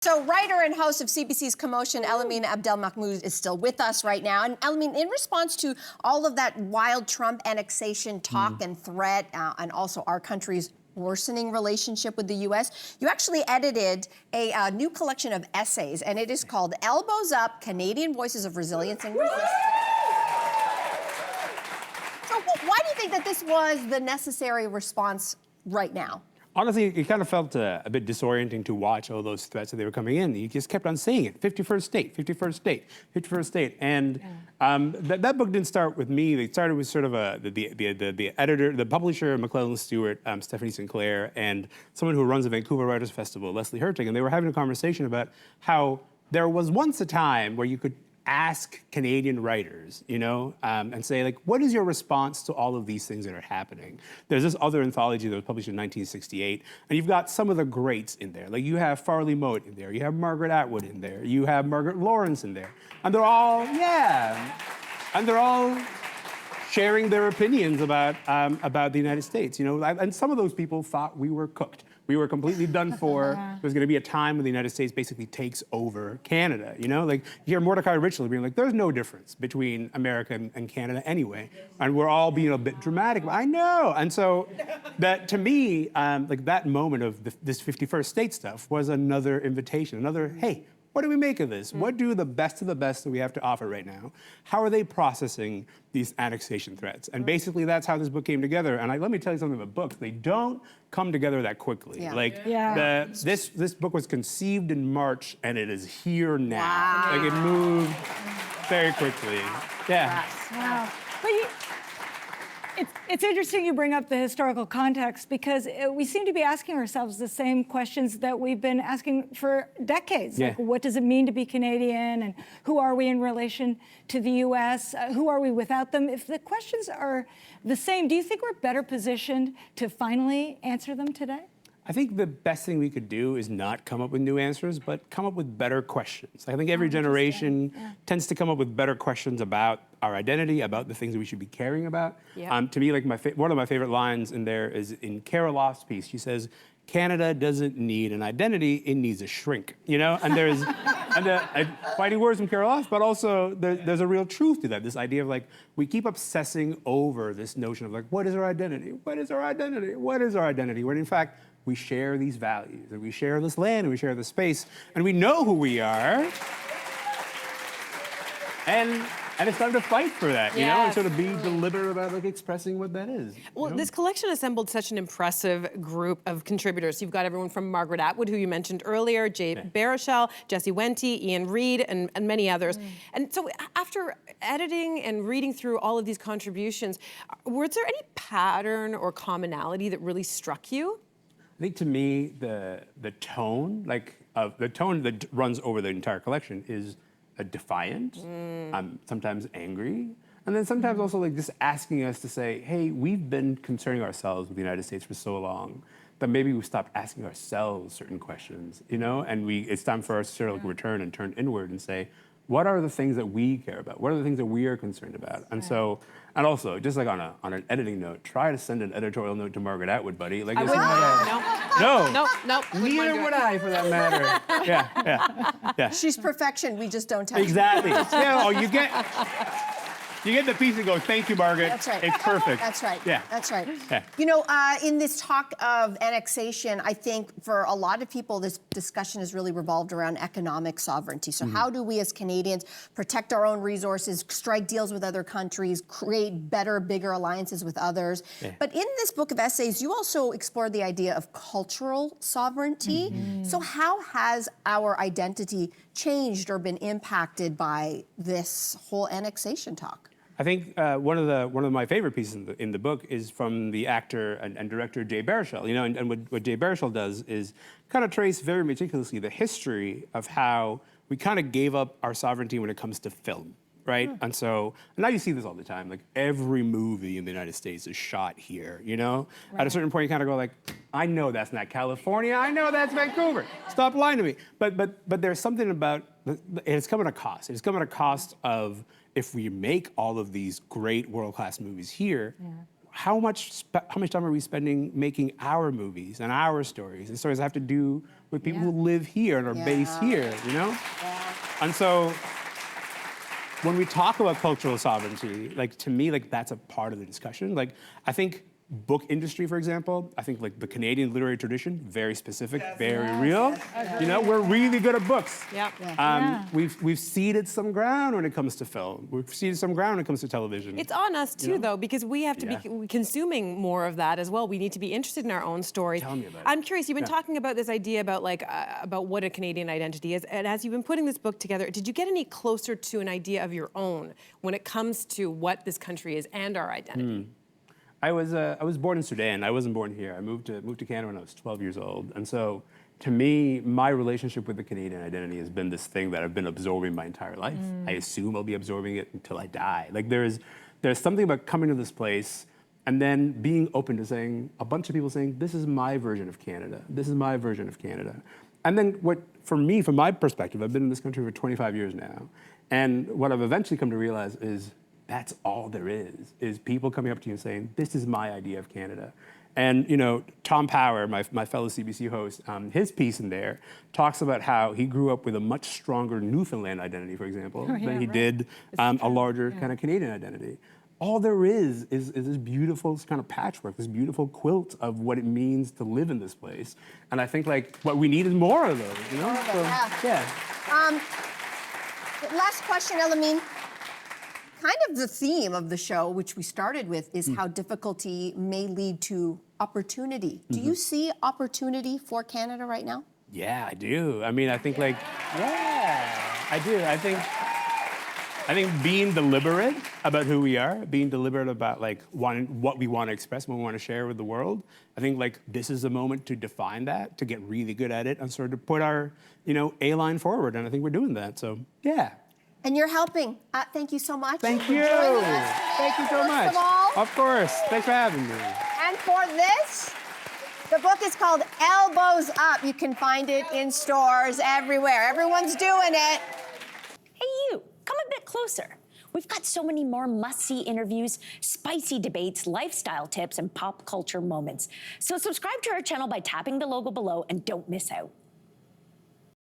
So writer and host of CBC's Commotion, Elamin Abdelmahmoud is still with us right now. And Elamin, in response to all of that wild Trump annexation talk and threat, and also our country's worsening relationship with the U.S., you actually edited a new collection of essays, and it is called Elbows Up, Canadian Voices of Resilience and Resistance. So why do you think that this was the necessary response right now? Honestly, it kind of felt a bit disorienting to watch all those threats that they were coming in. You just kept on saying it, 51st state, 51st state, 51st state. And that book didn't start with me. It started with sort of the editor, the publisher, McClellan Stewart, Stephanie Sinclair, and someone who runs the Vancouver Writers Festival, Leslie Hertig. And they were having a conversation about how there was once a time where you could ask Canadian writers, and say, like, what is your response to all of these things that are happening? There's this other anthology that was published in 1968, and you've got some of the greats in there. Like, you have Farley Mote in there, you have Margaret Atwood in there, you have Margaret Lawrence in there, and they're all, and they're all sharing their opinions about the United States, and some of those people thought we were cooked. We were completely done for. There's going to be a time when the United States basically takes over Canada, Like, you hear Mordecai Richler being like, there's no difference between America and Canada anyway. And we're all being a bit dramatic. I know. And so that, to me, like, that moment of this 51st state stuff was another invitation, another, hey, what do we make of this? What do the best of the best that we have to offer right now? How are they processing these annexation threats? And basically, that's how this book came together. And let me tell you something about books. They don't come together that quickly. This book was conceived in March, and it is here now. Wow. Like, it moved very quickly. Yeah. Wow. But it's interesting you bring up the historical context, because we seem to be asking ourselves the same questions that we've been asking for decades. Yeah. Like, what does it mean to be Canadian, and who are we in relation to the U.S.? Who are we without them? If the questions are the same, do you think we're better positioned to finally answer them today? I think the best thing we could do is not come up with new answers, but come up with better questions. I think every generation tends to come up with better questions about our identity, about the things that we should be caring about. To me, like, one of my favorite lines in there is in Kara Loft's piece. She says, "Canada doesn't need an identity; it needs a shrink." And there's fighting words from Kara Loft, but also there's a real truth to that. This idea of, like, we keep obsessing over this notion of, like, what is our identity? What is our identity? What is our identity? When in fact, we share these values, and we share this land, and we share this space, and we know who we are. And it's time to fight for that, and sort of be deliberate about, like, expressing what that is. Well, this collection assembled such an impressive group of contributors. You've got everyone from Margaret Atwood, who you mentioned earlier, Jay Baruchel, Jesse Wente, Ian Reid, and many others. And so after editing and reading through all of these contributions, was there any pattern or commonality that really struck you? I think, to me, the tone, the tone that runs over the entire collection is defiant, sometimes angry, and then sometimes also, like, just asking us to say, hey, we've been concerning ourselves with the United States for so long that maybe we've stopped asking ourselves certain questions, and it's time for us to sort of, like, return and turn inward and say, what are the things that we care about? What are the things that we are concerned about? And so, and also, just like on an editing note, try to send an editorial note to Margaret Atwood, buddy. Like, I wouldn't. No. Neither would I, for that matter. Yeah. She's perfection. We just don't touch Exactly. You get the piece and go, thank you, Margaret. That's right. It's perfect. That's right. Yeah. That's right. Yeah. In this talk of annexation, I think for a lot of people, this discussion has really revolved around economic sovereignty. So how do we as Canadians protect our own resources, strike deals with other countries, create better, bigger alliances with others? But in this book of essays, you also explore the idea of cultural sovereignty. So how has our identity changed or been impacted by this whole annexation talk? I think one of my favorite pieces in the book is from the actor and director Jay Baruchel. And what Jay Baruchel does is kind of trace very meticulously the history of how we kind of gave up our sovereignty when it comes to film, right? And now you see this all the time. Like, every movie in the United States is shot here. At a certain point, you kind of go, like, I know that's not California. I know that's Vancouver. Stop lying to me. But there's something about it's come at a cost. It's come at a cost of, if we make all of these great world-class movies here, how much time are we spending making our movies and our stories, and stories that have to do with people who live here and are based here, you know? And so when we talk about cultural sovereignty, like to me, like that's a part of the discussion. Like I think book industry, for example, I think like the Canadian literary tradition, very specific, very real. You know, we're really good at books. We've ceded some ground when it comes to film. We've ceded some ground when it comes to television. It's on us too, though, because we have to be consuming more of that as well. We need to be interested in our own stories. Tell me about it. I'm curious. You've been talking about this idea about like about what a Canadian identity is, and as you've been putting this book together, did you get any closer to an idea of your own when it comes to what this country is and our identity? I was born in Sudan. I wasn't born here. I moved to Canada when I was 12 years old. And so to me, my relationship with the Canadian identity has been this thing that I've been absorbing my entire life. I assume I'll be absorbing it until I die. Like there's something about coming to this place and then being open to saying, a bunch of people saying, this is my version of Canada. This is my version of Canada. And then for me, from my perspective, I've been in this country for 25 years now. And what I've eventually come to realize is that's all there is people coming up to you and saying, this is my idea of Canada. And, you know, Tom Power, my fellow CBC host, his piece in there talks about how he grew up with a much stronger Newfoundland identity, for example, than he did a larger kind of Canadian identity. All there is this beautiful kind of patchwork, this beautiful quilt of what it means to live in this place. And I think, like, what we need is more of those, you know? Last question, Elamin. Kind of the theme of the show, which we started with, is how difficulty may lead to opportunity. Do you see opportunity for Canada right now? Yeah, I do. I mean, I think I do. I think being deliberate about who we are, being deliberate about like what we want to express, what we want to share with the world. I think like this is a moment to define that, to get really good at it, and sort of put our, you know, A-line forward. And I think we're doing that. So yeah. And you're helping. Thank you so much. Thank for you. joining us today, Thank you so much. First of all. Of course. Thanks for having me. And for this, the book is called Elbows Up. You can find it in stores everywhere. Everyone's doing it. Hey, you, come a bit closer. We've got so many more must-see interviews, spicy debates, lifestyle tips, and pop culture moments. So subscribe to our channel by tapping the logo below and don't miss out.